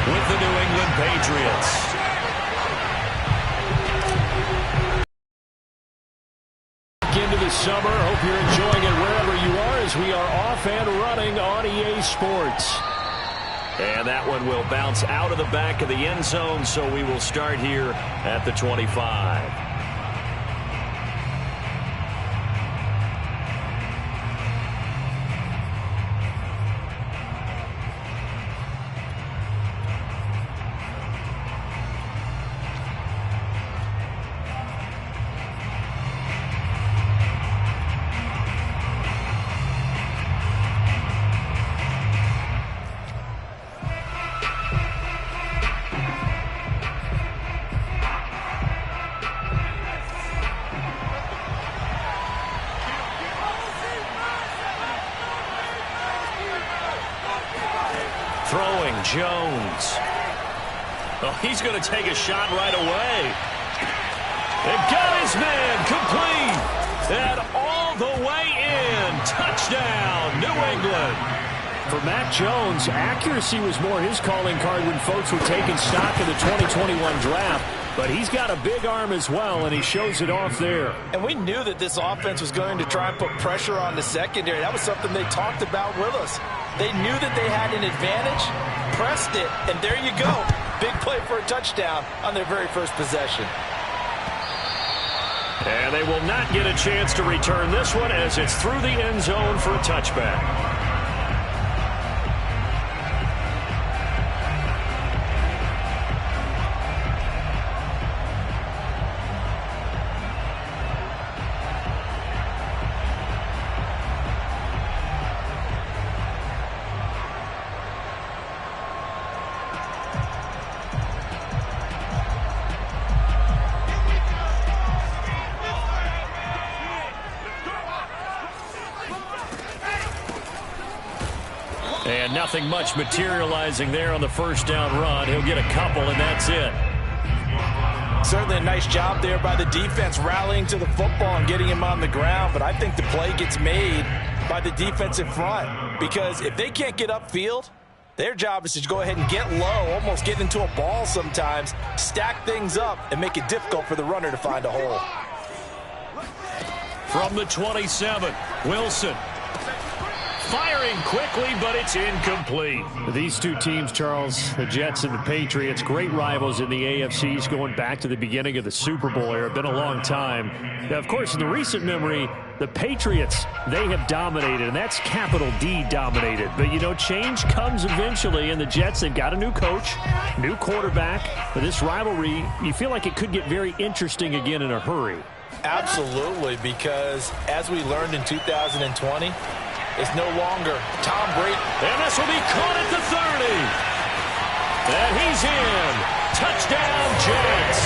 with the New England Patriots. Into the summer. Hope you're enjoying it wherever you are as we are off and running on EA Sports. And that one will bounce out of the back of the end zone, so we will start here at the 25. Throwing Jones. Oh, he's going to take a shot right away. And got his man complete. And all the way in. Touchdown, New England. For Mac Jones, accuracy was more his calling card when folks were taking stock in the 2021 draft. But he's got a big arm as well, and he shows it off there. And we knew that this offense was going to try and put pressure on the secondary. That was something they talked about with us. They knew that they had an advantage, pressed it, and there you go. Big play for a touchdown on their very first possession. And they will not get a chance to return this one as it's through the end zone for a touchback. And nothing much materializing there on the first down run. He'll get a couple, and that's it. Certainly a nice job there by the defense rallying to the football and getting him on the ground. But I think the play gets made by the defense in front. Because if they can't get upfield, their job is to go ahead and get low, almost get into a ball sometimes, stack things up, and make it difficult for the runner to find a hole. From the 27, Wilson. Firing quickly, but it's incomplete. These two teams, Charles, the Jets and the Patriots, great rivals in the AFCs going back to the beginning of the Super Bowl era. Been a long time. Now, of course, in the recent memory, the Patriots, they have dominated, and that's capital D dominated. But, you know, change comes eventually, and the Jets, they've got a new coach, new quarterback. But this rivalry, you feel like it could get very interesting again in a hurry. Absolutely, because as we learned in 2020, it's no longer Tom Brady. And this will be caught at the 30. And he's in. Touchdown, Jets.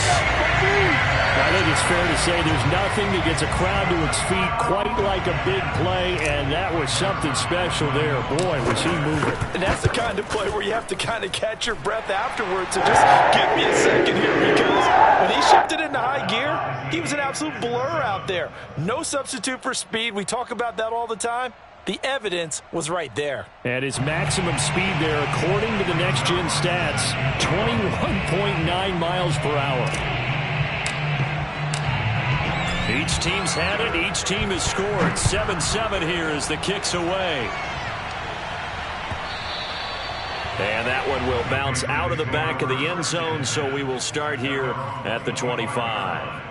I think it's fair to say there's nothing that gets a crowd to its feet quite like a big play, and that was something special there. Boy, was he moving. And that's the kind of play where you have to kind of catch your breath afterwards and just give me a second here, because when he shifted into high gear, he was an absolute blur out there. No substitute for speed. We talk about that all the time. The evidence was right there. And his maximum speed there, according to the next-gen stats, 21.9 miles per hour. Each team's had it. Each team has scored. 7-7 here as the kick's away. And that one will bounce out of the back of the end zone, so we will start here at the 25.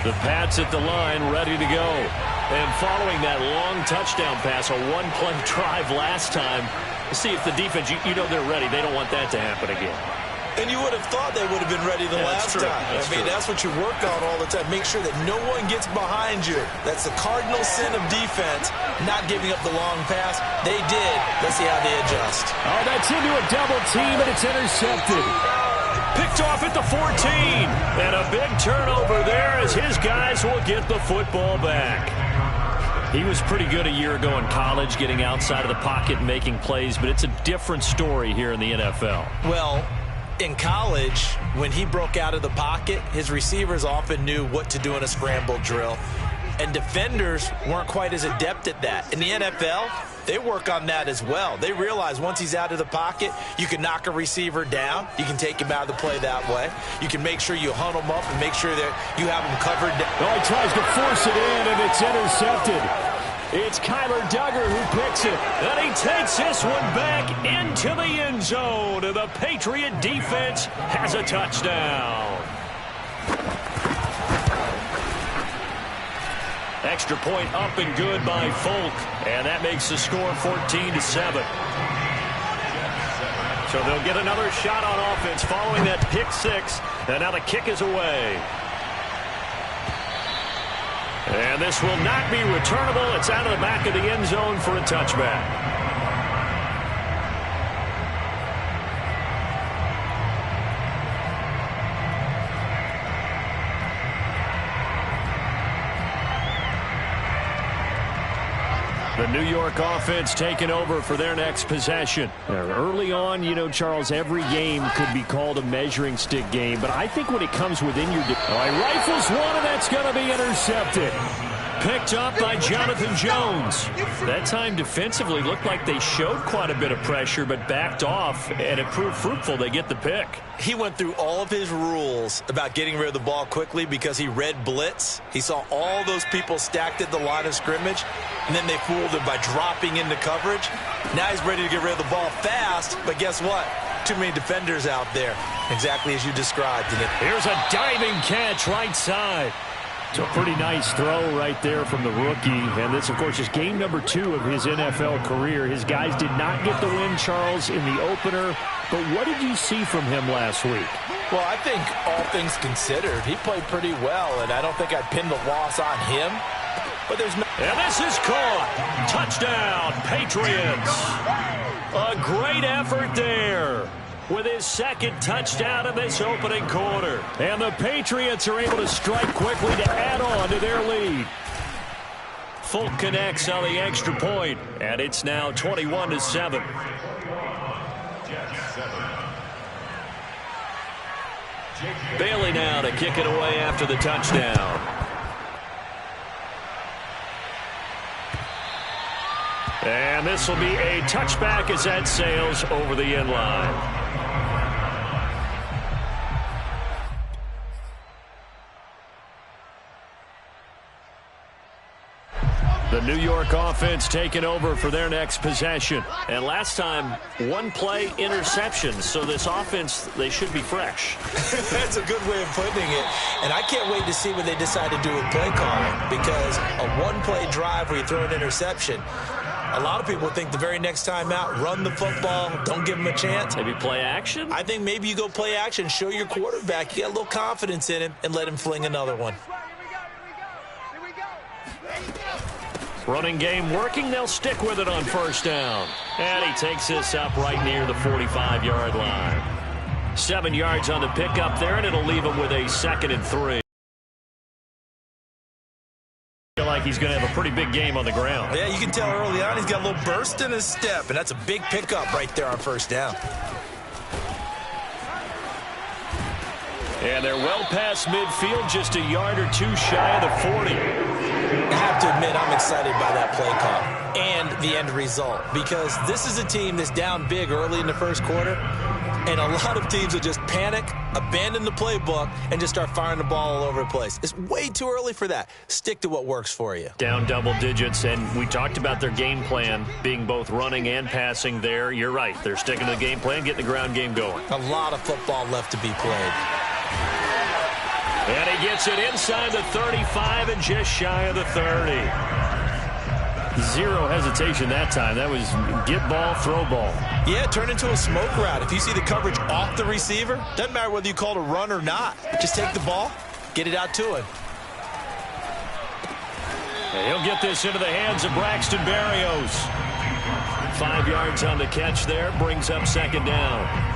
The Pats at the line, ready to go. And following that long touchdown pass, a one-play drive last time, see if the defense, you know they're ready. They don't want that to happen again. And you would have thought they would have been ready the last time. That's what you work on all the time. Make sure that no one gets behind you. That's the cardinal sin of defense, not giving up the long pass. They did. Let's see how they adjust. Oh, that's into a double team, and it's intercepted. Picked off at the 14. And a big turnover there as his guys will get the football back. He was pretty good a year ago in college, getting outside of the pocket and making plays, but it's a different story here in the NFL. Well, In college, when he broke out of the pocket, his receivers often knew what to do in a scramble drill. And defenders weren't quite as adept at that. In the NFL, they work on that as well. They realize once he's out of the pocket, you can knock a receiver down. You can take him out of the play that way. You can make sure you hunt him up and make sure that you have him covered. Oh, he tries to force it in, and it's intercepted. It's Kyler Duggar who picks it. And he takes this one back into the end zone. And the Patriot defense has a touchdown. Extra point up and good by Folk. And that makes the score 14-7. So they'll get another shot on offense following that pick six. And now the kick is away. And this will not be returnable. It's out of the back of the end zone for a touchback. The New York offense taking over for their next possession. Early on, you know, Charles, every game could be called a measuring stick game, but I think when it comes within your... rifles one, and that's going to be intercepted. Picked up by Jonathan Jones. That time defensively looked like they showed quite a bit of pressure, but backed off, and it proved fruitful. They get the pick. He went through all of his rules about getting rid of the ball quickly because he read blitz. He saw all those people stacked at the line of scrimmage, and then they fooled him by dropping into coverage. Now he's ready to get rid of the ball fast, but guess what? Too many defenders out there, exactly as you described. Here's a diving catch right side. So a pretty nice throw right there from the rookie. And this, of course, is game number 2 of his NFL career. His guys did not get the win, Charles, in the opener. But what did you see from him last week? Well, I think all things considered, he played pretty well, and I don't think I'd pin the loss on him. But there's no... And this is caught. Touchdown, Patriots. A great effort there with his second touchdown in this opening quarter. And the Patriots are able to strike quickly to add on to their lead. Folk connects on the extra point, and it's now 21-7. Bailey now to kick it away after the touchdown. And this will be a touchback as that sails over the end line. The New York offense taking over for their next possession. And last time, one play interception. So this offense, they should be fresh. That's a good way of putting it. And I can't wait to see what they decide to do with play calling. Because a one-play drive where you throw an interception, a lot of people think the very next time out, run the football, don't give them a chance. Maybe play action? I think maybe you go play action, show your quarterback you got a little confidence in him, and let him fling another one. Running game working. They'll stick with it on first down. And he takes this up right near the 45-yard line. 7 yards on the pickup there, and it'll leave him with a 2nd and 3. Feel like he's going to have a pretty big game on the ground. Yeah, you can tell early on he's got a little burst in his step, and that's a big pickup right there on first down. And they're well past midfield, just a yard or two shy of the 40. I have to admit, I'm excited by that play call and the end result, because this is a team that's down big early in the first quarter, and a lot of teams will just panic, abandon the playbook, and just start firing the ball all over the place. It's way too early for that. Stick to what works for you. Down double digits, and we talked about their game plan being both running and passing there. You're right. They're sticking to the game plan, getting the ground game going. A lot of football left to be played. And he gets it inside the 35 and just shy of the 30. Zero hesitation that time. That was get ball, throw ball. Yeah, turn into a smoke route. If you see the coverage off the receiver, doesn't matter whether you call it a run or not. Just take the ball, get it out to him. And he'll get this into the hands of Braxton Berrios. 5 yards on the catch there, brings up 2nd down.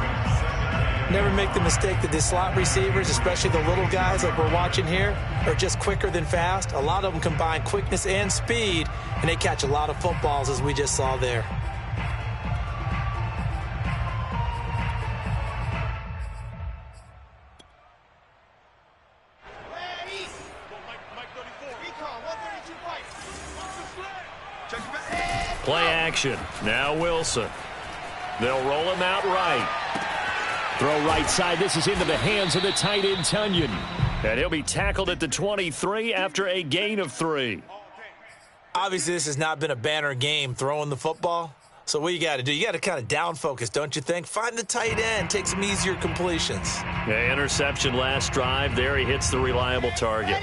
Never make the mistake that the slot receivers, especially the little guys like we're watching here, are just quicker than fast. A lot of them combine quickness and speed, and they catch a lot of footballs, as we just saw there. Play action. Now Wilson. They'll roll him out right. Throw right side. This is into the hands of the tight end, Tunyon. And he'll be tackled at the 23 after a gain of 3. Obviously, this has not been a banner game throwing the football. So what you got to do, you got to kind of down focus, don't you think? Find the tight end, take some easier completions. Yeah, interception last drive. There he hits the reliable target.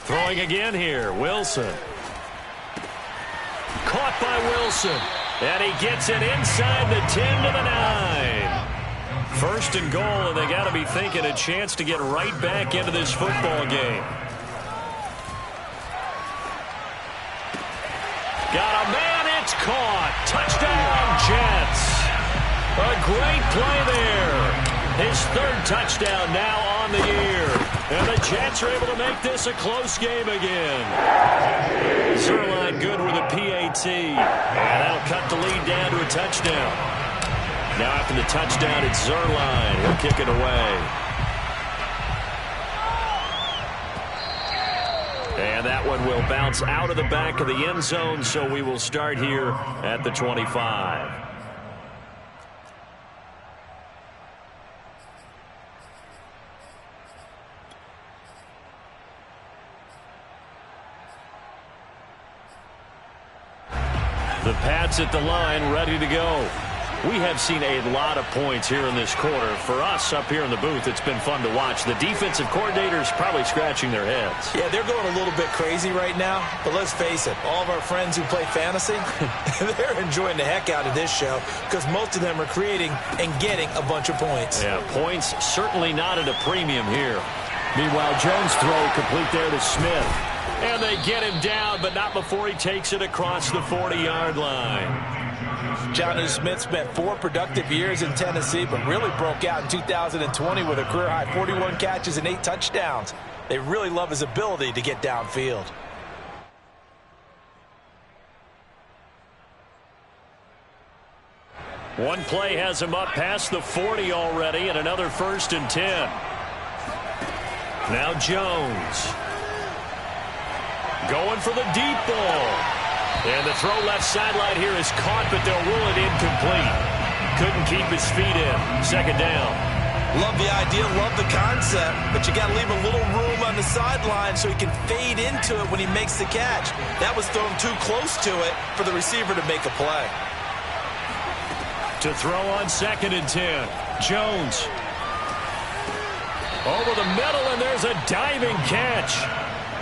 Throwing again here, Wilson. Caught by Wilson. And he gets it inside the 10 to the 9. First and goal, and they got to be thinking a chance to get right back into this football game. Got a man, it's caught. Touchdown, Jets. A great play there. His 3rd touchdown now on the year. And the Jets are able to make this a close game again. Zerline good with a PAT. And that'll cut the lead down to a touchdown. Now after the touchdown, it's Zerline. He'll kick it away. And that one will bounce out of the back of the end zone, so we will start here at the 25. The Pats at the line, ready to go. We have seen a lot of points here in this quarter. For us up here in the booth, it's been fun to watch. The defensive coordinators probably scratching their heads. Yeah, they're going a little bit crazy right now. But let's face it, all of our friends who play fantasy, they're enjoying the heck out of this show because most of them are creating and getting a bunch of points. Yeah, points certainly not at a premium here. Meanwhile, Jones' throw complete there to Smith. And they get him down, but not before he takes it across the 40-yard line. Jonnu Smith spent 4 productive years in Tennessee, but really broke out in 2020 with a career-high 41 catches and 8 touchdowns. They really love his ability to get downfield. One play has him up past the 40 already, and another 1st and 10. Now Jones. Going for the deep ball. And the throw left sideline here is caught, but they'll rule it incomplete. Couldn't keep his feet in. 2nd down. Love the idea, love the concept, but you got to leave a little room on the sideline so he can fade into it when he makes the catch. That was thrown too close to it for the receiver to make a play. To throw on 2nd and 10. Jones. Over the middle, and there's a diving catch.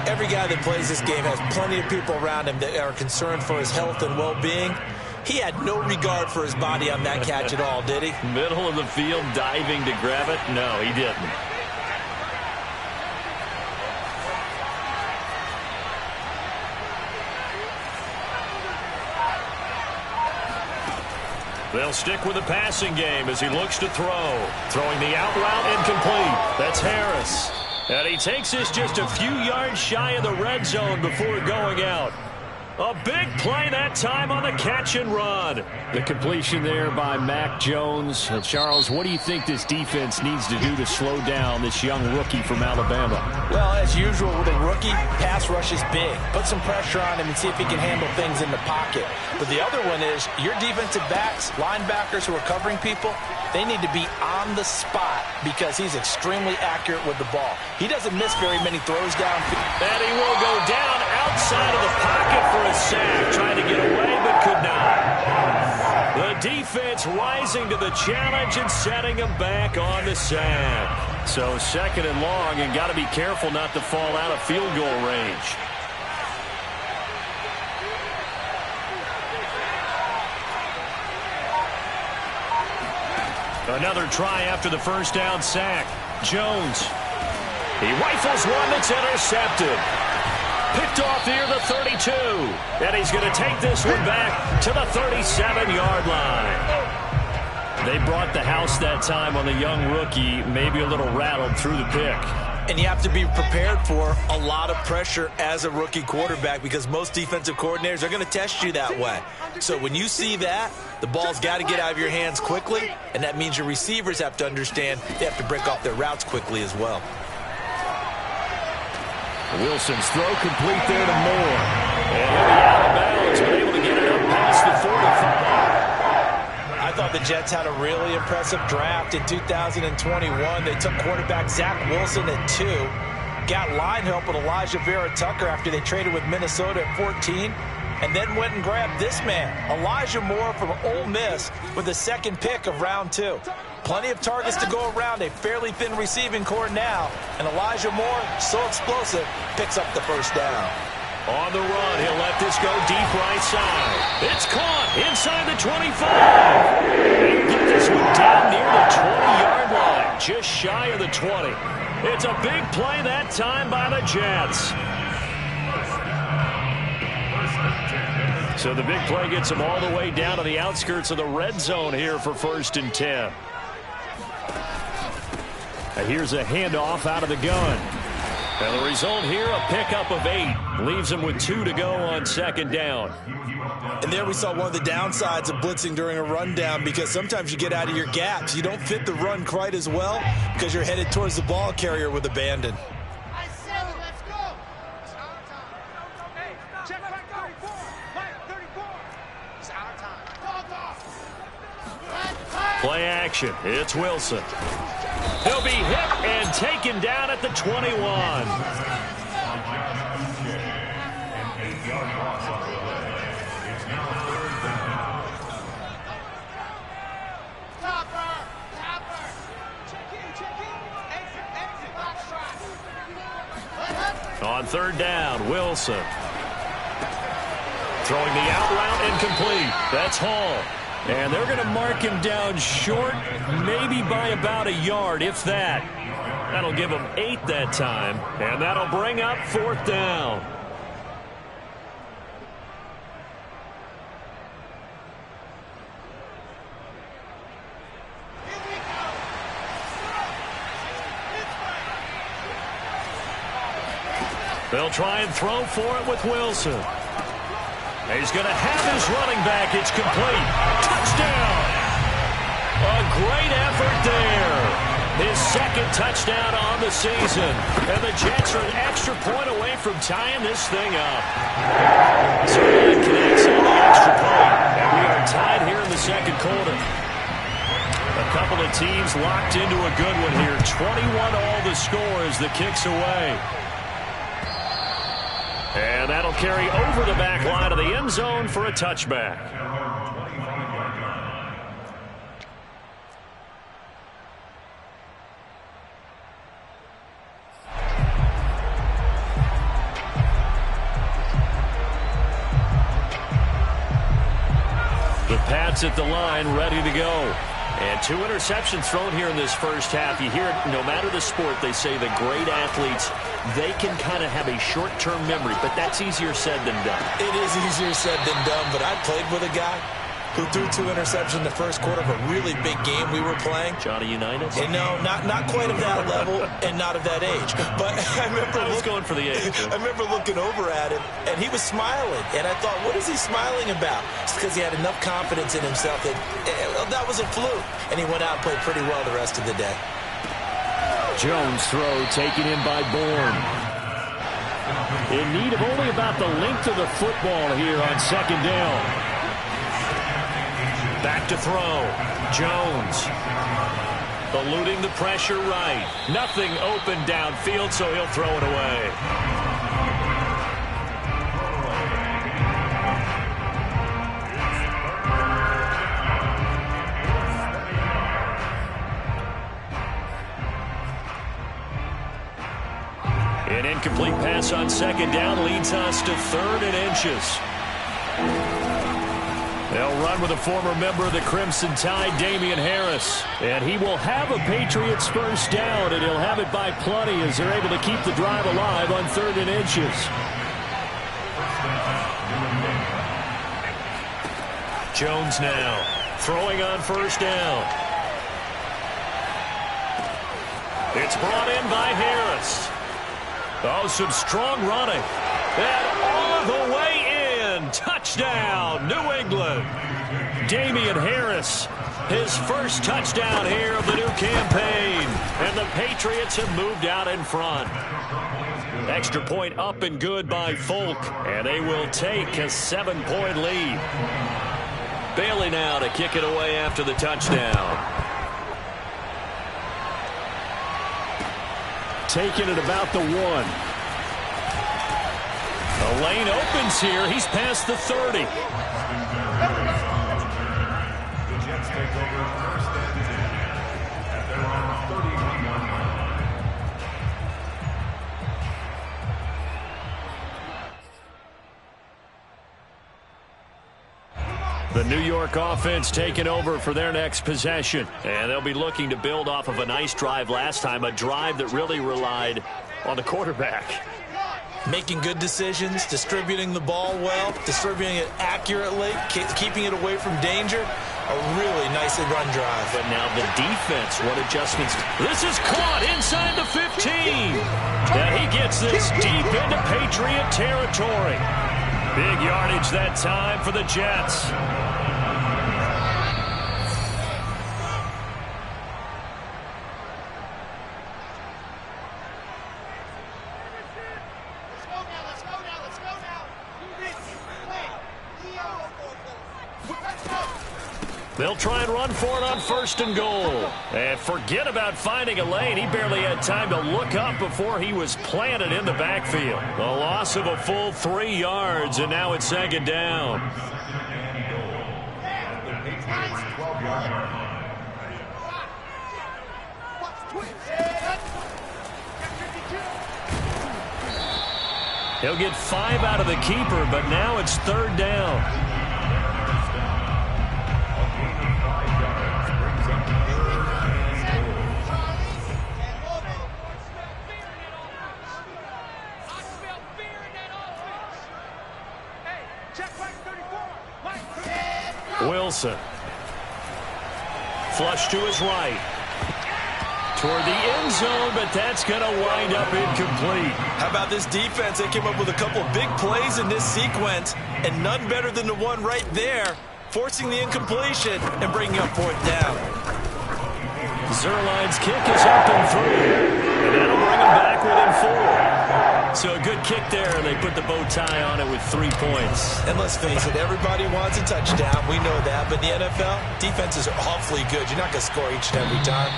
Every guy that plays this game has plenty of people around him that are concerned for his health and well-being. He had no regard for his body on that catch at all, did he? Middle of the field, diving to grab it? No, he didn't. They'll stick with the passing game as he looks to throw. Throwing the out route incomplete. That's Harris. And he takes this just a few yards shy of the red zone before going out. A big play that time on the catch and run. The completion there by Mac Jones. Charles, what do you think this defense needs to do to slow down this young rookie from Alabama? Well, as usual with a rookie, pass rush is big. Put some pressure on him and see if he can handle things in the pocket. But the other one is your defensive backs, linebackers who are covering people, they need to be on the spot because he's extremely accurate with the ball. He doesn't miss very many throws downfield. And he will go down outside of the pocket for a sack. Trying to get away, but could not. The defense rising to the challenge and setting him back on the sack. So 2nd and long, and got to be careful not to fall out of field goal range. Another try after the 1st down sack. Jones. He rifles one that's intercepted. Picked off near the 32. And he's going to take this one back to the 37-yard line. They brought the house that time on the young rookie, maybe a little rattled through the pick. And you have to be prepared for a lot of pressure as a rookie quarterback because most defensive coordinators are going to test you that way. So when you see that, the ball's got to get out of your hands quickly, and that means your receivers have to understand they have to break off their routes quickly as well. Wilson's throw complete there to Moore. And he'll be out of bounds, but able to get it up past the 45. I thought the Jets had a really impressive draft in 2021. They took quarterback Zach Wilson at 2. Got line help with Elijah Vera-Tucker after they traded with Minnesota at 14. And then went and grabbed this man, Elijah Moore from Ole Miss, with the second pick of round 2. Plenty of targets to go around, a fairly thin receiving core now. And Elijah Moore, so explosive, picks up the first down. On the run, he'll let this go deep right side. It's caught inside the 25. And get this one down near the 20-yard line, just shy of the 20. It's a big play that time by the Jets. So the big play gets them all the way down to the outskirts of the red zone here for 1st and 10. And here's a handoff out of the gun. And the result here, a pickup of 8. Leaves them with 2 to go on 2nd down. And there we saw one of the downsides of blitzing during a rundown because sometimes you get out of your gaps. You don't fit the run quite as well because you're headed towards the ball carrier with abandon. Play action. It's Wilson. He'll be hit and taken down at the 21. On 3rd down, Wilson. Throwing the out route incomplete. That's Hall. And they're going to mark him down short, maybe by about a yard, if that. That'll give him 8 that time, and that'll bring up 4th down. They'll try and throw for it with Wilson. He's going to have his running back. It's complete. Touchdown. A great effort there. His 2nd touchdown on the season. And the Jets are an extra point away from tying this thing up. So that connects on the extra point. And we are tied here in the 2nd quarter. A couple of teams locked into a good one here. 21 all the score as the kick's away. And that'll carry over the back line of the end zone for a touchback. The Pats at the line, ready to go. And 2 interceptions thrown here in this first half. You hear it, no matter the sport, they say the great athletes, they can kind of have a short-term memory, but that's easier said than done. It is easier said than done, but I played with a guy who threw 2 interceptions in the first quarter of a really big game we were playing. Johnny Unitas? And no, not quite of that level and not of that age. But I remember going for the age. I remember looking over at him, and he was smiling. And I thought, what is he smiling about? It's because he had enough confidence in himself that that was a fluke. And he went out and played pretty well the rest of the day. Jones throw taken in by Bourne. In need of only about the length of the football here on 2nd down. Back to throw. Jones. Eluding the pressure right. Nothing open downfield, so he'll throw it away. An incomplete pass on 2nd down leads us to 3rd and inches. They'll run with a former member of the Crimson Tide, Damian Harris. And he will have a Patriots first down, and he'll have it by plenty as they're able to keep the drive alive on 3rd and inches. Jones now throwing on 1st down. It's brought in by Harris. Oh, some strong running. And all the way in. Touchdown, New England. Damian Harris, his first touchdown here of the new campaign. And the Patriots have moved out in front. Extra point up and good by Folk. And they will take a 7-point lead. Bailey now to kick it away after the touchdown. Taking it about the 1. The lane opens here. He's past the 30. The Jets take over first and 10 at their own 31-yard line. The New York offense taking over for their next possession. And they'll be looking to build off of a nice drive last time, a drive that really relied on the quarterback. Making good decisions, distributing the ball well, distributing it accurately, keeping it away from danger. A really nicely run drive. But now the defense, what adjustments? This is caught inside the 15. And he gets this deep into Patriot territory. Big yardage that time for the Jets. They'll try and run for it on 1st and goal. And forget about finding a lane. He barely had time to look up before he was planted in the backfield. A loss of a full 3 yards, and now it's 2nd down. He'll get 5 out of the keeper, but now it's 3rd down. Wilson. Flush to his right. Toward the end zone, but that's going to wind up incomplete. How about this defense? They came up with a couple big plays in this sequence, and none better than the one right there, forcing the incompletion and bringing up 4th down. Zerline's kick is up and through, and that'll bring him back within 4. So a good kick there, and they put the bow tie on it with 3 points. And let's face it, everybody wants a touchdown. We know that. But in the NFL, defenses are awfully good. You're not going to score each and every time.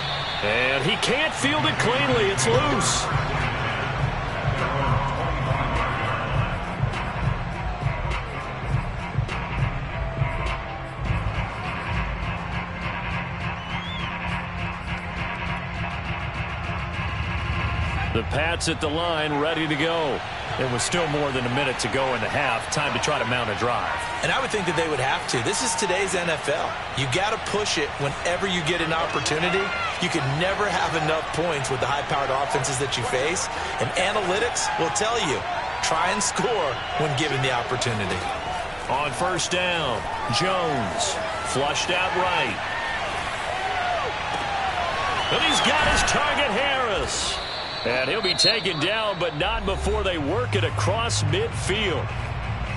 And he can't field it cleanly. It's loose. The Pats at the line, ready to go. It was still more than a minute to go in the half. Time to try to mount a drive. And I would think that they would have to. This is today's NFL. You got to push it whenever you get an opportunity. You can never have enough points with the high-powered offenses that you face. And analytics will tell you, try and score when given the opportunity. On 1st down, Jones flushed out right. And he's got his target, Harris. And he'll be taken down, but not before they work it across midfield.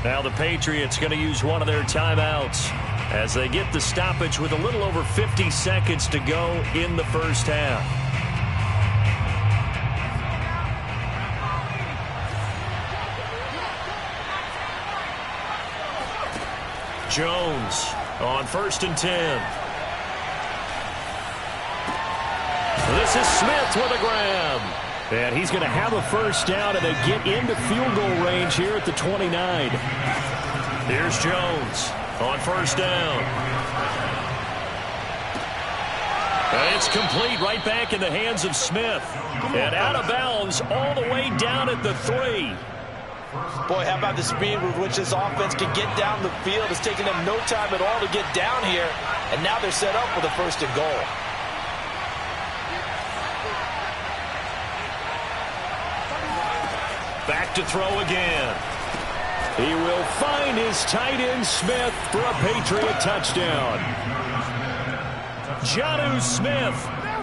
Now the Patriots going to use one of their timeouts as they get the stoppage with a little over 50 seconds to go in the first half. Jones on 1st and 10. This is Smith with a grab. And he's going to have a first down, and they get into field goal range here at the 29. Here's Jones on 1st down. And it's complete right back in the hands of Smith. And out of bounds all the way down at the 3. Boy, how about the speed with which this offense can get down the field. It's taken them no time at all to get down here. And now they're set up with a 1st and goal. Back to throw again. He will find his tight end Smith for a Patriot touchdown. Jonnu Smith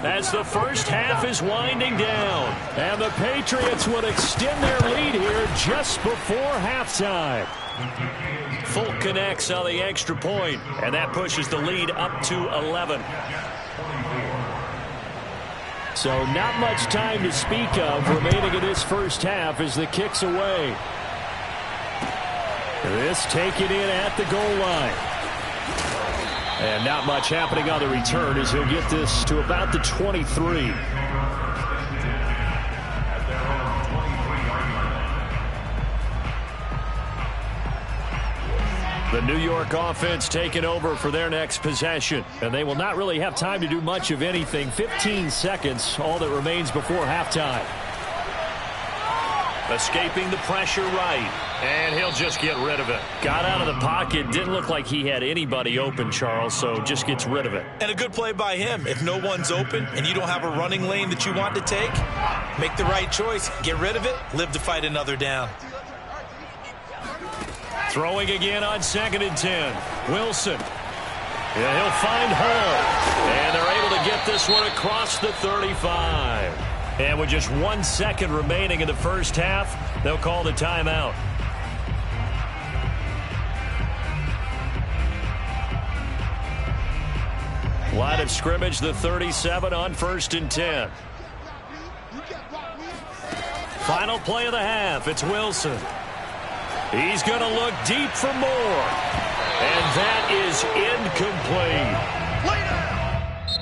as the first half is winding down. And the Patriots would extend their lead here just before halftime. Folk connects on the extra point, and that pushes the lead up to 11. So not much time to speak of remaining in this first half as the kick's away. This taken in at the goal line. And not much happening on the return as he'll get this to about the 23. The New York offense taking over for their next possession. And they will not really have time to do much of anything. 15 seconds, all that remains before halftime. Escaping the pressure right. And he'll just get rid of it. Got out of the pocket. Didn't look like he had anybody open, Charles, so just gets rid of it. And a good play by him. If no one's open and you don't have a running lane that you want to take, make the right choice. Get rid of it. Live to fight another down. Throwing again on 2nd and 10. Wilson. Yeah, he'll find Hall. And they're able to get this one across the 35. And with just 1 second remaining in the first half, they'll call the timeout. Line of scrimmage, the 37 on 1st and 10. Final play of the half. It's Wilson. He's going to look deep for more. And that is incomplete.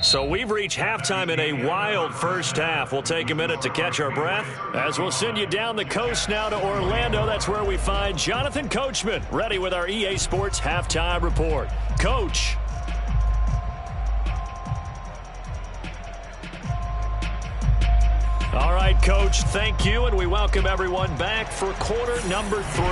So we've reached halftime in a wild first half. We'll take a minute to catch our breath as we'll send you down the coast now to Orlando. That's where we find Jonathan Coachman ready with our EA Sports Halftime Report. Coach. All right, Coach, thank you, and we welcome everyone back for quarter number 3.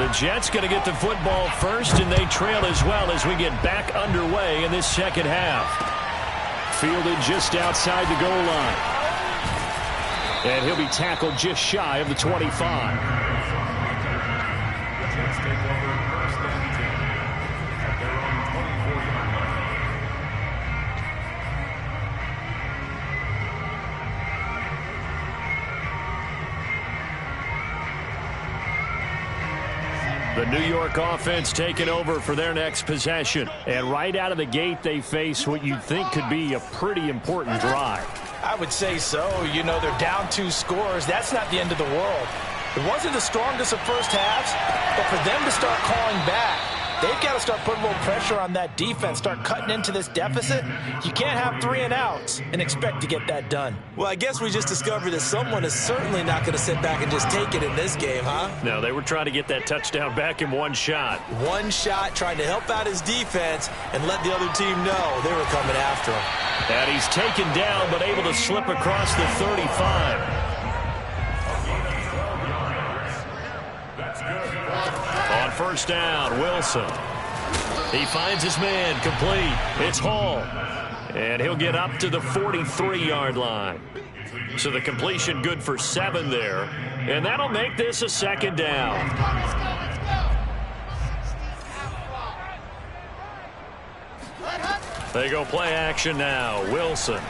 The Jets going to get the football first, and they trail as well as we get back underway in this second half. Fielded just outside the goal line. And he'll be tackled just shy of the 25. The Jets take over 1st and 10 at their own 24-yard line. The New York offense taking over for their next possession. And right out of the gate, they face what you'd think could be a pretty important drive. I would say so. You know, they're down 2 scores. That's not the end of the world. It wasn't the strongest of first halves, but for them to start calling back, they've got to start putting a little pressure on that defense, start cutting into this deficit. You can't have 3 and outs and expect to get that done. Well, I guess we just discovered that someone is certainly not going to sit back and just take it in this game, huh? No, they were trying to get that touchdown back in one shot. One shot, trying to help out his defense and let the other team know they were coming after him. And he's taken down, but able to slip across the 35. On first down, Wilson. He finds his man, complete. It's Hall. And he'll get up to the 43-yard line. So the completion good for 7 there. And that'll make this a second down. They go play action now. Wilson.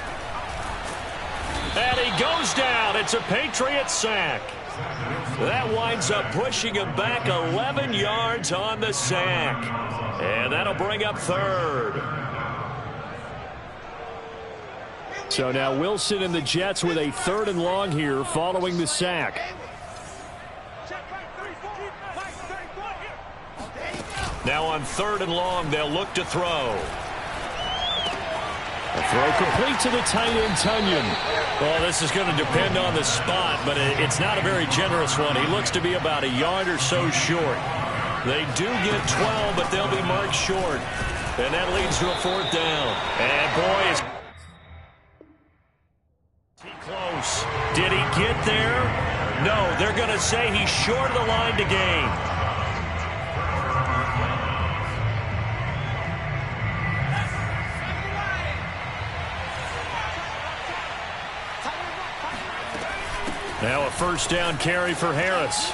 And he goes down. It's a Patriot sack. That winds up pushing him back 11 yards on the sack. And that'll bring up 3rd. So now Wilson and the Jets with a 3rd and long here following the sack. Now on 3rd and long, they'll look to throw. A throw complete to the tight end, Tunyon. Well, this is going to depend on the spot, but it's not a very generous one. He looks to be about a yard or so short. They do get 12, but they'll be marked short. And that leads to a 4th down. And, boy, is he close. Did he get there? No, they're going to say he's short of the line to gain. Now a 1st down carry for Harris.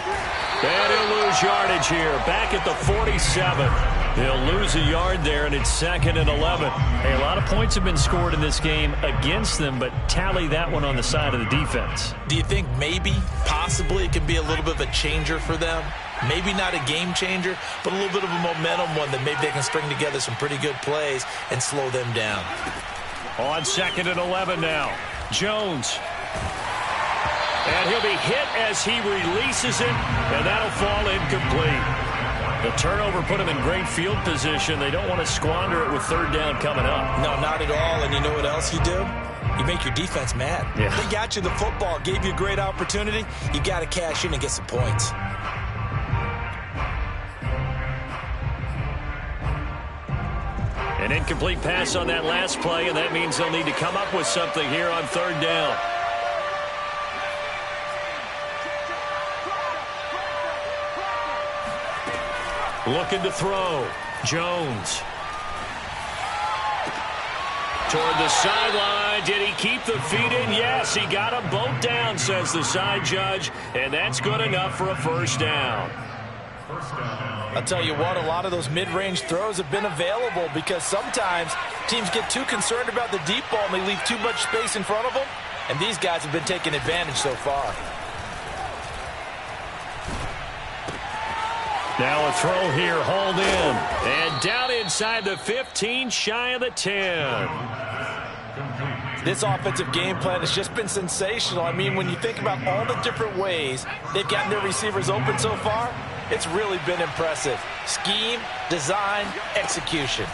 And he'll lose yardage here, back at the 47. He'll lose a yard there, and it's 2nd and 11. Hey, a lot of points have been scored in this game against them, but tally that one on the side of the defense. Do you think maybe, possibly, it can be a little bit of a changer for them? Maybe not a game changer, but a little bit of a momentum one that maybe they can string together some pretty good plays and slow them down. On 2nd and 11 now. Jones. And he'll be hit as he releases it, and that'll fall incomplete. The turnover put him in great field position. They don't want to squander it with 3rd down coming up. No, not at all. And you know what else you do? You make your defense mad. Yeah. They got you the football, gave you a great opportunity. You got to cash in and get some points. An incomplete pass on that last play, and that means they'll need to come up with something here on 3rd down. Looking to throw. Jones. Toward the sideline. Did he keep the feet in? Yes, he got them both down, says the side judge, and that's good enough for a 1st down. I'll tell you what, a lot of those mid-range throws have been available because sometimes teams get too concerned about the deep ball and they leave too much space in front of them, and these guys have been taking advantage so far. Now a throw here, hauled in, and down inside the 15, shy of the 10. This offensive game plan has just been sensational. I mean, when you think about all the different ways they've gotten their receivers open so far, it's really been impressive. Scheme, design, execution.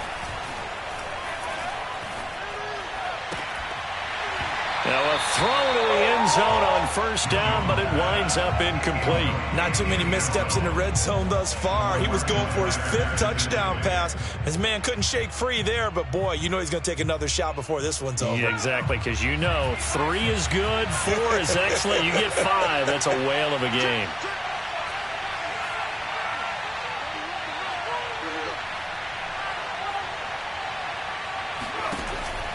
Now a throw to the end zone on 1st down, but it winds up incomplete. Not too many missteps in the red zone thus far. He was going for his 5th touchdown pass. His man couldn't shake free there, but boy, you know he's going to take another shot before this one's over. Yeah, exactly, because you know 3 is good, 4 is excellent. You get 5, that's a whale of a game.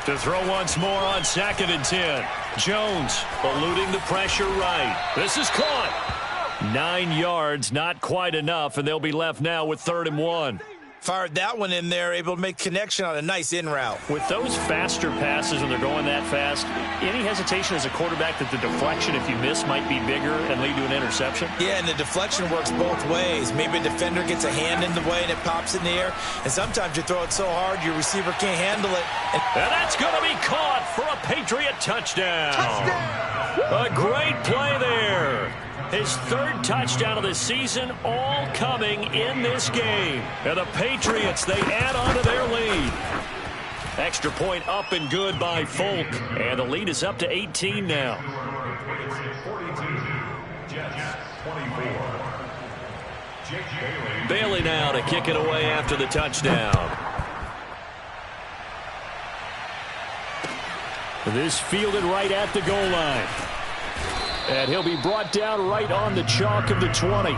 To throw once more on 2nd and 10. Jones eluding the pressure right. This is caught. 9 yards, not quite enough, and they'll be left now with 3rd and 1. Fired that one in there, able to make connection on a nice in route. With those faster passes and they're going that fast, any hesitation as a quarterback that the deflection, if you miss, might be bigger and lead to an interception? Yeah, and the deflection works both ways. Maybe a defender gets a hand in the way and it pops in the air, and sometimes you throw it so hard your receiver can't handle it. And that's going to be caught for a Patriot touchdown. A great play there. His 3rd touchdown of the season, all coming in this game. And the Patriots, they add on to their lead. Extra point up and good by Folk. And the lead is up to 18 now. Bailey now to kick it away after the touchdown. This fielded right at the goal line. And he'll be brought down right on the chalk of the 20.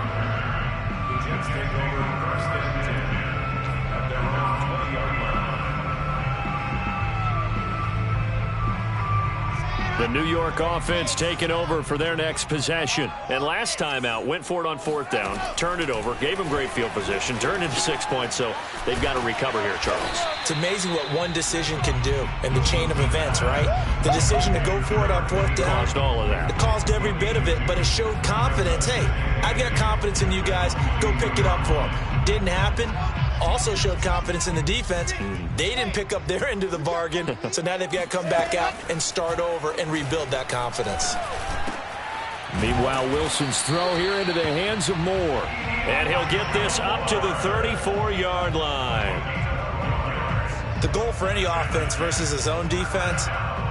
The New York offense taking over for their next possession. And last time out, went for it on 4th down, turned it over, gave them great field position, turned into 6 points, so they've got to recover here, Charles. It's amazing what one decision can do in the chain of events, right? The decision to go for it on 4th down. Caused all of that. It caused every bit of it, but it showed confidence. Hey, I've got confidence in you guys. Go pick it up for them. Didn't happen. Also showed confidence in the defense. They didn't pick up their end of the bargain, so now they've got to come back out and start over and rebuild that confidence. Meanwhile, Wilson's throw here into the hands of Moore. And he'll get this up to the 34-yard line. The goal for any offense versus his own defense,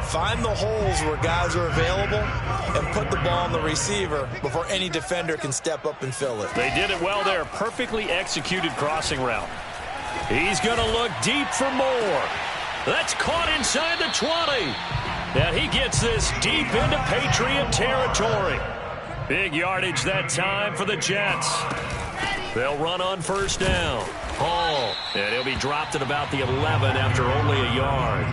find the holes where guys are available and put the ball on the receiver before any defender can step up and fill it. They did it well there. Perfectly executed crossing route. He's going to look deep for Moore. That's caught inside the 20. And he gets this deep into Patriot territory. Big yardage that time for the Jets. They'll run on 1st down. Hall. And he'll be dropped at about the 11 after only a yard.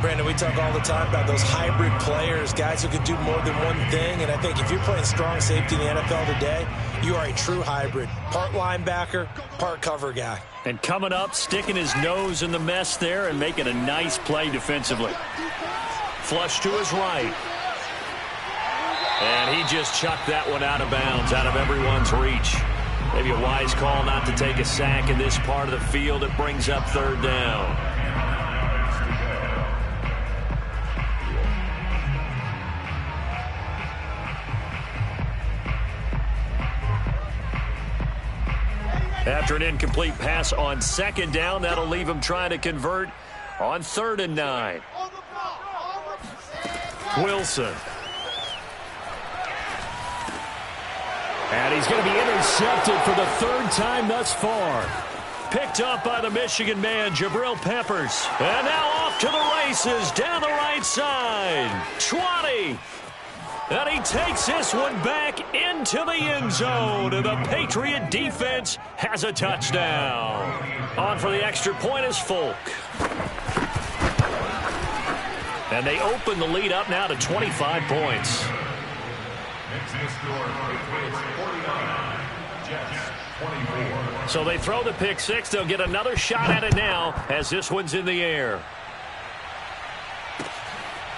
Brandon, we talk all the time about those hybrid players, guys who can do more than one thing. And I think if you're playing strong safety in the NFL today, you are a true hybrid. Part linebacker, part cover guy. And coming up, sticking his nose in the mess there and making a nice play defensively. Flush to his right. And he just chucked that one out of bounds, out of everyone's reach. Maybe a wise call not to take a sack in this part of the field. It brings up third down. After an incomplete pass on second down, that'll leave him trying to convert on 3rd and 9. Wilson. And he's going to be intercepted for the 3rd time thus far. Picked up by the Michigan man, Jabril Peppers. And now off to the races down the right side. 20. And he takes this one back into the end zone. And the Patriot defense has a touchdown. On for the extra point is Folk. And they open the lead up now to 25 points. So they throw the pick six. They'll get another shot at it now as this one's in the air.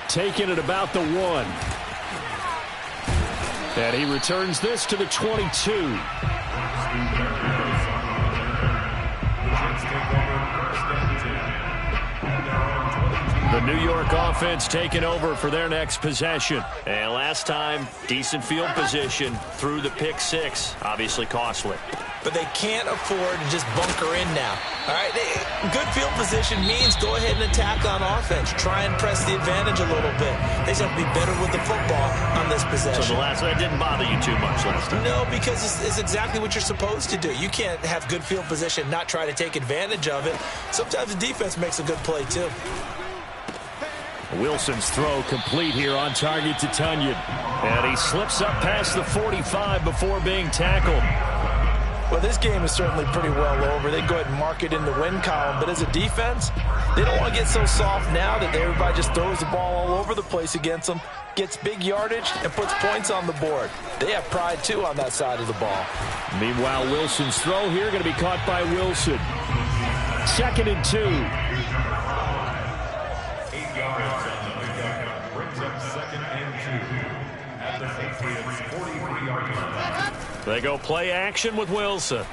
Taking it about the 1. And he returns this to the 22. The New York offense taking over for their next possession. And last time, decent field position through the pick six. Obviously costly. But they can't afford to just bunker in now. All right, good field position means go ahead and attack on offense. Try and press the advantage a little bit. They just have to be better with the football on this possession. So that didn't bother you too much last time? No, because it's exactly what you're supposed to do. You can't have good field position, not try to take advantage of it. Sometimes the defense makes a good play, too. Wilson's throw complete here on target to Tunyon. And he slips up past the 45 before being tackled. Well, this game is certainly pretty well over. They go ahead and mark it in the win column. But as a defense, they don't want to get so soft now that everybody just throws the ball all over the place against them, gets big yardage, and puts points on the board. They have pride, too, on that side of the ball. Meanwhile, Wilson's throw here going to be caught by Wilson. 2nd and 2. 8 yards on the pickup. Brings up 2nd and 2 at the Patriots' 43-yard line. They go play action with Wilson.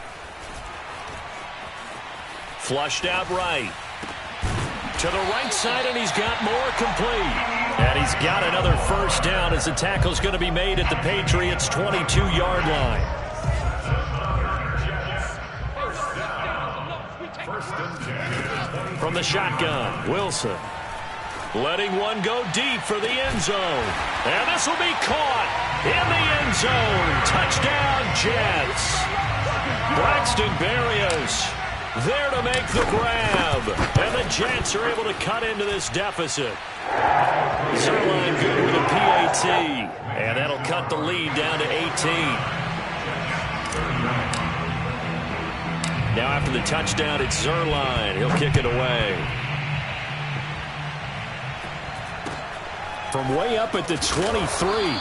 Flushed out right. To the right side, and he's got more complete. And he's got another first down as the tackle's going to be made at the Patriots' 22-yard line. From the shotgun, Wilson. Letting one go deep for the end zone. And this will be caught in the end zone. Touchdown, Jets. Braxton Berrios there to make the grab. And the Jets are able to cut into this deficit. Zerline good with a PAT. And that'll cut the lead down to 18. Now after the touchdown, it's Zerline. He'll kick it away. From way up at the 23.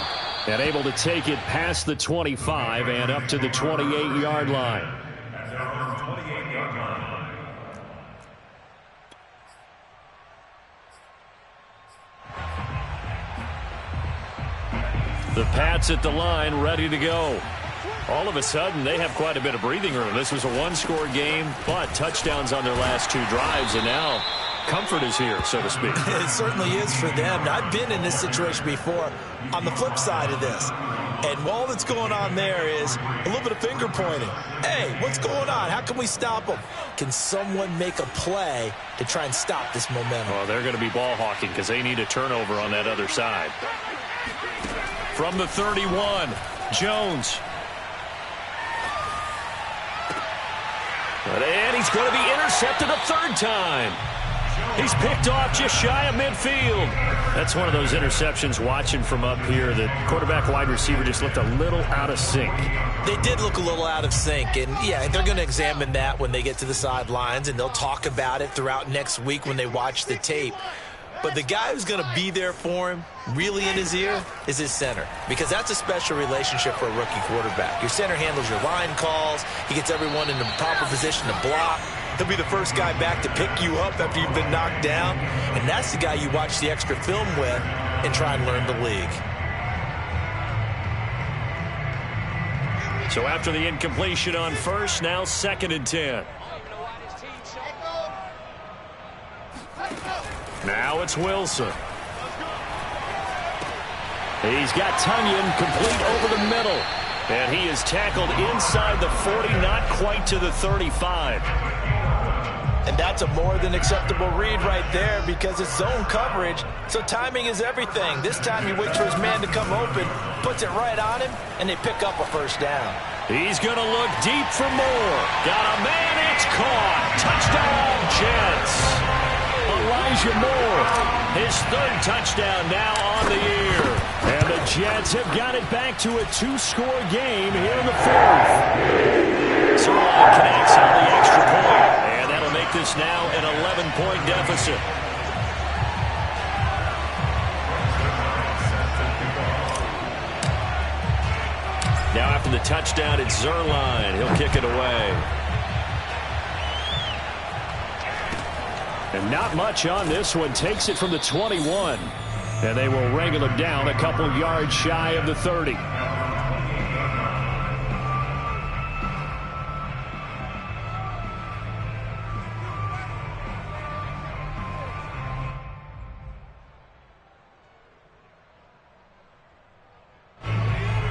And able to take it past the 25 and up to the 28-yard line. The Pats at the line, ready to go. All of a sudden, they have quite a bit of breathing room. This was a one-score game, but touchdowns on their last 2 drives, and now comfort is here, so to speak. It certainly is for them. I've been in this situation before on the flip side of this. And all that's going on there is a little bit of finger pointing. Hey, what's going on? How can we stop them? Can someone make a play to try and stop this momentum? Well, they're going to be ball hawking because they need a turnover on that other side. From the 31, Jones. And he's going to be intercepted a 3rd time. He's picked off just shy of midfield. That's one of those interceptions watching from up here. The quarterback wide receiver just looked a little out of sync. They did look a little out of sync. And, yeah, they're going to examine that when they get to the sidelines, and they'll talk about it throughout next week when they watch the tape. But the guy who's going to be there for him, really in his ear, is his center. Because that's a special relationship for a rookie quarterback. Your center handles your line calls. He gets everyone in the proper position to block. He'll be the first guy back to pick you up after you've been knocked down. And that's the guy you watch the extra film with and try and learn the league. So after the incompletion on first, now 2nd and 10. Now it's Wilson. He's got Tunyon complete over the middle. And he is tackled inside the 40, not quite to the 35. And that's a more than acceptable read right there because it's zone coverage, so timing is everything. This time he waits for his man to come open, puts it right on him, and they pick up a first down. He's going to look deep for more. Got a man, it's caught. Touchdown, Jets. Elijah Moore, his 3rd touchdown now on the year. And the Jets have got it back to a 2-score game here in the 4th. Zerline connects on the extra point. And that'll make this now an 11-point deficit. Now after the touchdown, it's Zerline. He'll kick it away. And not much on this one. Takes it from the 21. And they will wrangle him down a couple yards shy of the 30.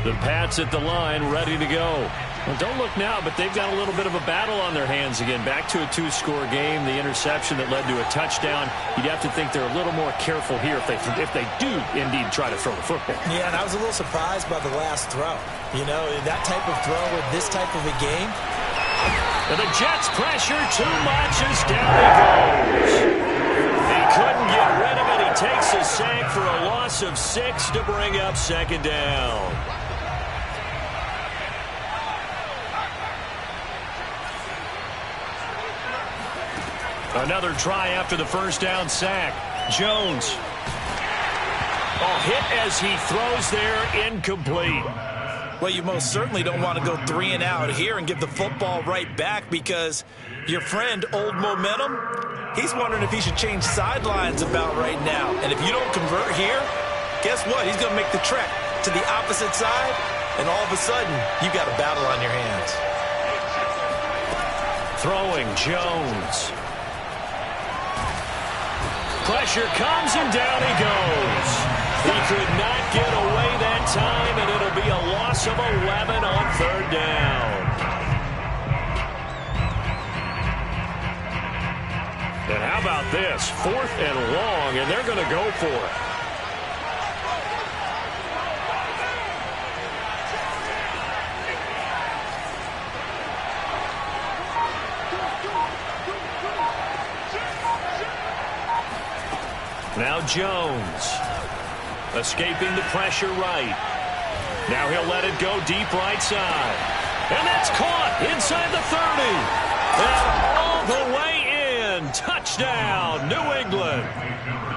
The Pats at the line, ready to go. Well, don't look now, but they've got a little bit of a battle on their hands again. Back to a 2-score game. The interception that led to a touchdown. You'd have to think they're a little more careful here if they do indeed try to throw the football. Yeah, and I was a little surprised by the last throw. You know, that type of throw with this type of a game. And the Jets pressure too much as down he goes. He couldn't get rid of it. He takes a sack for a loss of 6 to bring up 2nd down. Another try after the first down sack. Jones. Hit as he throws there, incomplete. Well, you most certainly don't want to go 3 and out here and give the football right back because your friend, Old Momentum, he's wondering if he should change sidelines about right now. And if you don't convert here, guess what? He's going to make the trek to the opposite side, and all of a sudden, you got a battle on your hands. Throwing Jones. Pressure comes and down he goes. He could not get away that time, and it'll be a loss of 11 on 3rd down. And how about this? 4th and long, and they're going to go for it. Now Jones, escaping the pressure right. Now he'll let it go deep right side. And that's caught inside the 30. And all the way in. Touchdown, New England.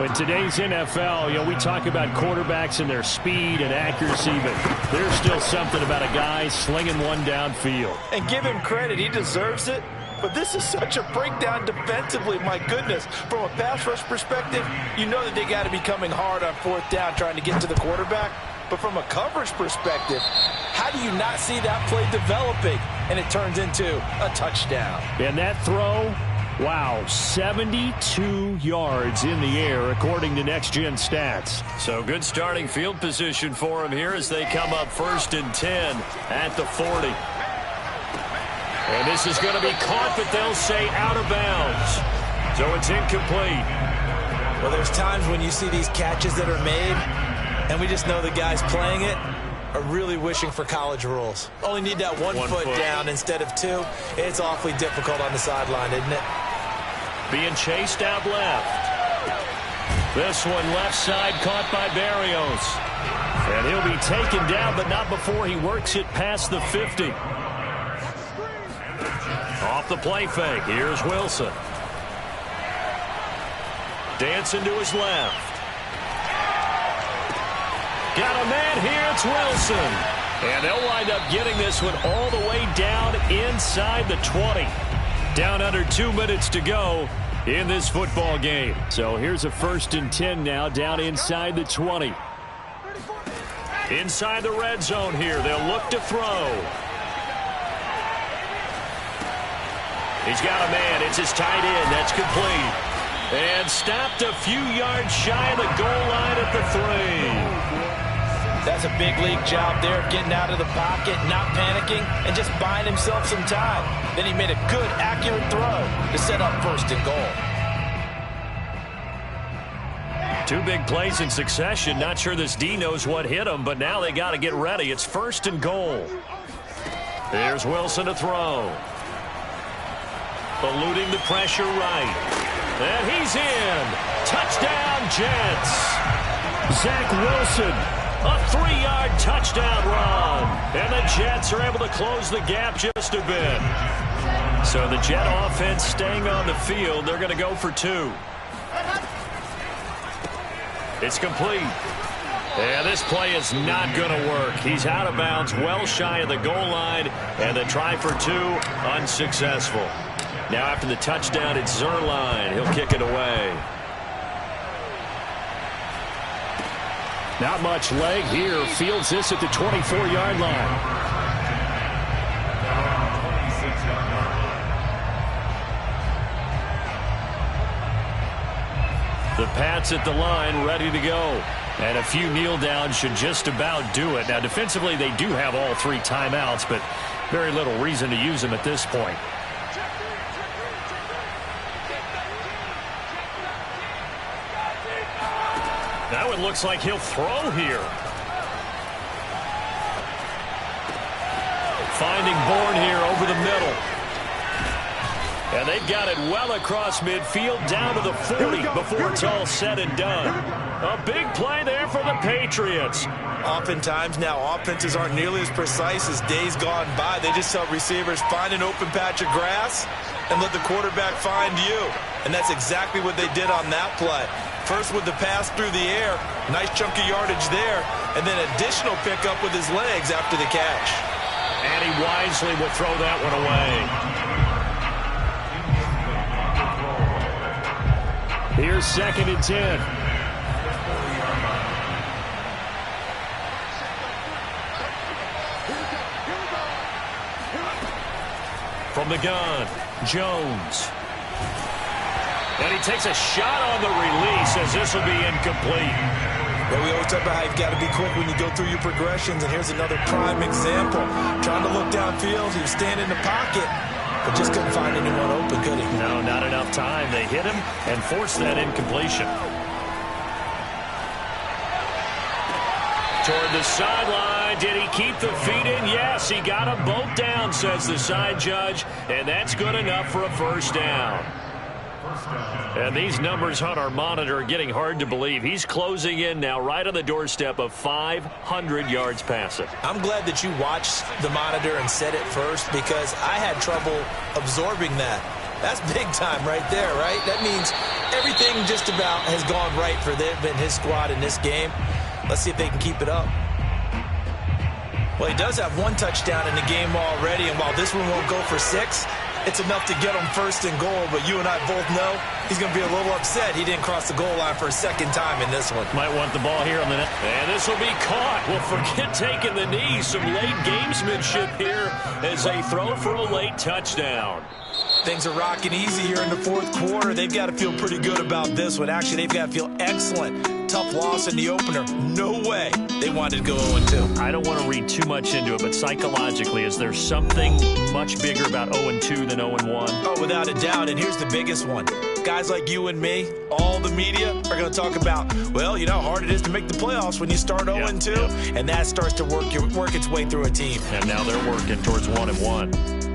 In today's NFL, we talk about quarterbacks and their speed and accuracy, but there's still something about a guy slinging one downfield. And give him credit. He deserves it. But this is such a breakdown defensively, my goodness. From a pass rush perspective, you know that they got to be coming hard on 4th down trying to get to the quarterback. But from a coverage perspective, how do you not see that play developing? And it turns into a touchdown. And that throw, wow, 72 yards in the air according to Next Gen Stats. So good starting field position for him here as they come up 1st and 10 at the 40. And this is going to be caught, but they'll say out of bounds. So it's incomplete. Well, there's times when you see these catches that are made, and we just know the guys playing it are really wishing for college rules. Only need that one foot down instead of 2. It's awfully difficult on the sideline, isn't it? Being chased out left. This one left side caught by Barrios. And he'll be taken down, but not before he works it past the 50. Off the play fake, here's Wilson. Dancing to his left. Got a man here. It's Wilson. And they'll wind up getting this one all the way down inside the 20. Down under 2 minutes to go in this football game. So here's a 1st and 10 now, down inside the 20. Inside the red zone here. They'll look to throw. He's got a man. It's his tight end. That's complete. And stopped a few yards shy of the goal line at the 3. That's a big league job there of getting out of the pocket, not panicking, and just buying himself some time. Then he made a good, accurate throw to set up 1st and goal. 2 big plays in succession. Not sure this D knows what hit him, but now they got to get ready. It's 1st and goal. Here's Wilson to throw. Eluding the pressure right. And he's in. Touchdown, Jets. Zach Wilson. A 3-yard touchdown run. And the Jets are able to close the gap just a bit. So the Jet offense staying on the field. They're going to go for 2. It's complete. And this play is not going to work. He's out of bounds, well shy of the goal line. And the try for 2, unsuccessful. Now after the touchdown, it's Zerline. He'll kick it away. Not much leg here. Fields this at the 24-yard line. The Pats at the line, ready to go. And a few kneel downs should just about do it. Now, defensively, they do have all 3 timeouts, but very little reason to use them at this point. That one looks like he'll throw here. Finding Bourne here over the middle. And they've got it well across midfield down to the 40 before it's all said and done. A big play there for the Patriots. Oftentimes now, offenses aren't nearly as precise as days gone by. They just help receivers find an open patch of grass and let the quarterback find you. And that's exactly what they did on that play. First with the pass through the air, nice chunk of yardage there, and then additional pickup with his legs after the catch. And he wisely will throw that one away. Here's 2nd and 10. From the gun, Jones. And he takes a shot on the release as this will be incomplete. Yeah, we always talk about how you've got to be quick when you go through your progressions, and here's another prime example. Trying to look downfield, he was standing in the pocket, but just couldn't find anyone open, could he? No, not enough time. They hit him and forced that incompletion. Toward the sideline. Did he keep the feet in? Yes, he got them both down, says the side judge, and that's good enough for a 1st down. And these numbers on our monitor are getting hard to believe. He's closing in now right on the doorstep of 500 yards passing. I'm glad that you watched the monitor and said it first, because I had trouble absorbing that. That's big time right there, right? That means everything just about has gone right for them and his squad in this game. Let's see if they can keep it up. Well, he does have 1 touchdown in the game already, and while this one won't go for 6, it's enough to get him 1st and goal, but you and I both know he's going to be a little upset he didn't cross the goal line for a 2nd time in this one. Might want the ball here on the net. And this will be caught. Well, forget taking the knee. Some late gamesmanship here as they throw for a late touchdown. Things are rocking easy here in the 4th quarter. They've got to feel pretty good about this one. Actually, they've got to feel excellent. Tough loss in the opener. No way they wanted to go 0-2. I don't want to read too much into it, but psychologically, is there something much bigger about 0-2 than 0-1? Oh, without a doubt. And here's the biggest one. Guys like you and me, all the media are going to talk about, well, you know how hard it is to make the playoffs when you start 0-2. And that starts to work its way through a team. And now they're working towards 1-1.